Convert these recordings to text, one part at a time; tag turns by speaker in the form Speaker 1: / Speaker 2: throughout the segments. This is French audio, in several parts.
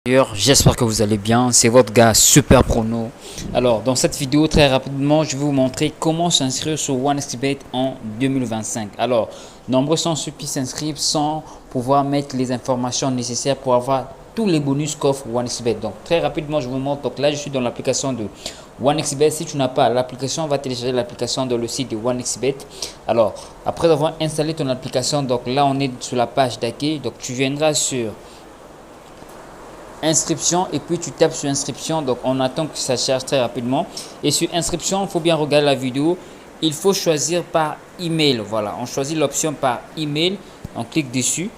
Speaker 1: J'espère que vous allez bien, c'est votre gars Super Prono. Alors dans cette vidéo très rapidement je vais vous montrer comment s'inscrire sur OneXBet en 2025. Alors nombreux sont ceux qui s'inscrivent sans pouvoir mettre les informations nécessaires pour avoir tous les bonus qu'offre OneXBet. Donc très rapidement je vous montre. Donc là je suis dans l'application de OneXBet. Si tu n'as pas l'application, on va télécharger l'application dans le site de OneXBet. Alors après avoir installé ton application, donc là on est sur la page d'accueil. Donc tu viendras sur inscription et puis tu tapes sur inscription. Donc on attend que ça charge très rapidement, et sur inscription il faut bien regarder la vidéo. Il faut choisir par email. Voilà, on choisit l'option par email, on clique dessus.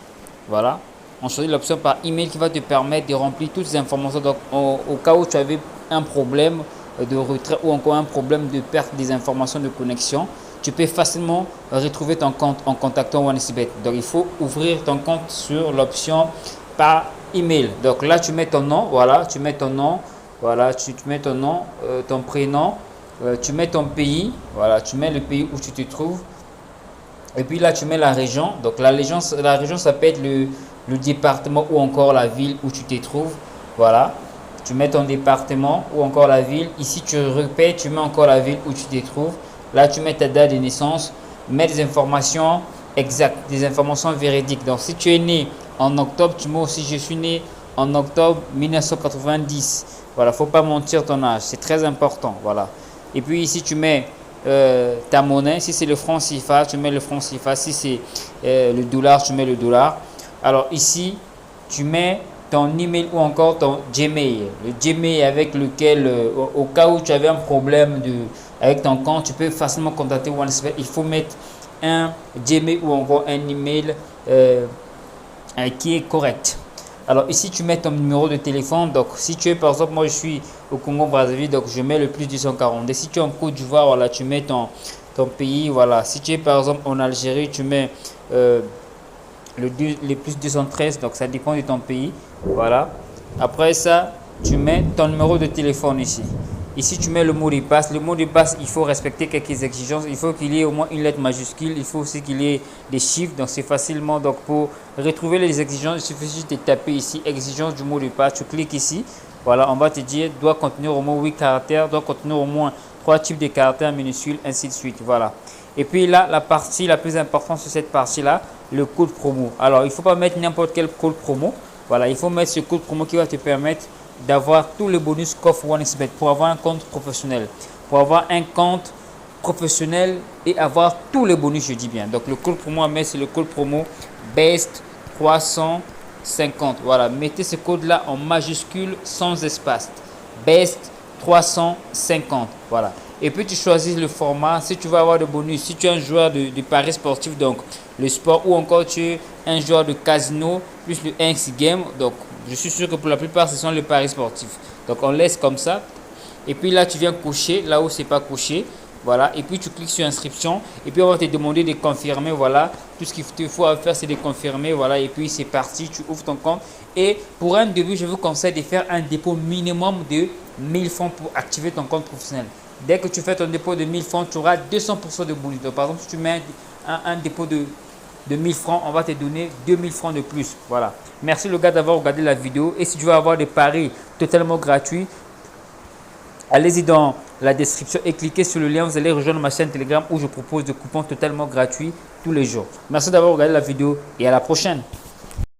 Speaker 1: Voilà, on choisit l'option par email qui va te permettre de remplir toutes les informations. Donc au cas où tu avais un problème de retrait ou encore un problème de perte des informations de connexion, tu peux facilement retrouver ton compte en contactant OneXBet. Donc il faut ouvrir ton compte sur l'option par email. Donc là tu mets ton nom, voilà, tu mets ton nom, voilà, tu mets ton nom, ton prénom, tu mets ton pays, voilà, tu mets le pays où tu te trouves, et puis là tu mets la région. Donc la région ça peut être le département ou encore la ville où tu te trouves. Voilà, tu mets ton département ou encore la ville. Ici tu répètes, tu mets encore la ville où tu te trouves. Là tu mets ta date de naissance, mets des informations exactes, des informations véridiques. Donc si tu es né en octobre, tu mets aussi je suis né en octobre 1990. Voilà, faut pas mentir ton âge, c'est très important. Voilà, et puis ici tu mets ta monnaie. Si c'est le franc CFA, tu mets le franc CFA. Si c'est le dollar, tu mets le dollar. Alors ici tu mets ton email ou encore ton Gmail, le Gmail avec lequel au cas où tu avais un problème avec ton compte, tu peux facilement contacter OneXBet. Il faut mettre un Gmail ou encore un email qui est correct. Alors ici tu mets ton numéro de téléphone. Donc si tu es, par exemple, moi je suis au Congo Brazzaville, donc je mets le plus 242. Si tu es en Côte d'Ivoire, voilà, tu mets ton pays. Voilà, si tu es par exemple en Algérie, tu mets le plus 213. Donc ça dépend de ton pays. Voilà, après ça tu mets ton numéro de téléphone ici. Ici, tu mets le mot de passe. Le mot de passe, il faut respecter quelques exigences. Il faut qu'il y ait au moins une lettre majuscule. Il faut aussi qu'il y ait des chiffres. Donc, c'est facilement. Donc, pour retrouver les exigences, il suffit juste de taper ici exigence du mot de passe. Tu cliques ici. Voilà, on va te dire doit contenir au moins 8 caractères, doit contenir au moins 3 types de caractères minuscules, ainsi de suite. Voilà. Et puis là, la partie la plus importante sur cette partie-là, le code promo. Alors, il ne faut pas mettre n'importe quel code promo. Voilà, il faut mettre ce code promo qui va te permettre d'avoir tous les bonus qu'offre OneXBet pour avoir un compte professionnel. Pour avoir un compte professionnel et avoir tous les bonus, je dis bien. Donc le code promo à mettre, c'est le code promo BEST 350. Voilà, mettez ce code là en majuscule sans espace. BEST 350. Voilà. Et puis tu choisis le format. Si tu veux avoir de bonus, si tu es un joueur de paris sportif, donc le sport, ou encore tu es un joueur de casino plus le X game, donc je suis sûr que pour la plupart ce sont les paris sportifs. Donc on laisse comme ça. Et puis là tu viens cocher là où c'est pas coché. Voilà, et puis tu cliques sur inscription, et puis on va te demander de confirmer. Voilà, tout ce qu'il te faut à faire c'est de confirmer. Voilà, et puis c'est parti, tu ouvres ton compte. Et pour un début, je vous conseille de faire un dépôt minimum de 1000 francs pour activer ton compte professionnel. Dès que tu fais ton dépôt de 1000 francs, tu auras 200% de bonus. Donc par exemple, si tu mets un dépôt de 1000 francs, on va te donner 2000 francs de plus. Voilà, merci le gars d'avoir regardé la vidéo. Et si tu veux avoir des paris totalement gratuits, allez-y dans la description et cliquez sur le lien. Vous allez rejoindre ma chaîne Telegram où je propose des coupons totalement gratuits tous les jours. Merci d'avoir regardé la vidéo et à la prochaine.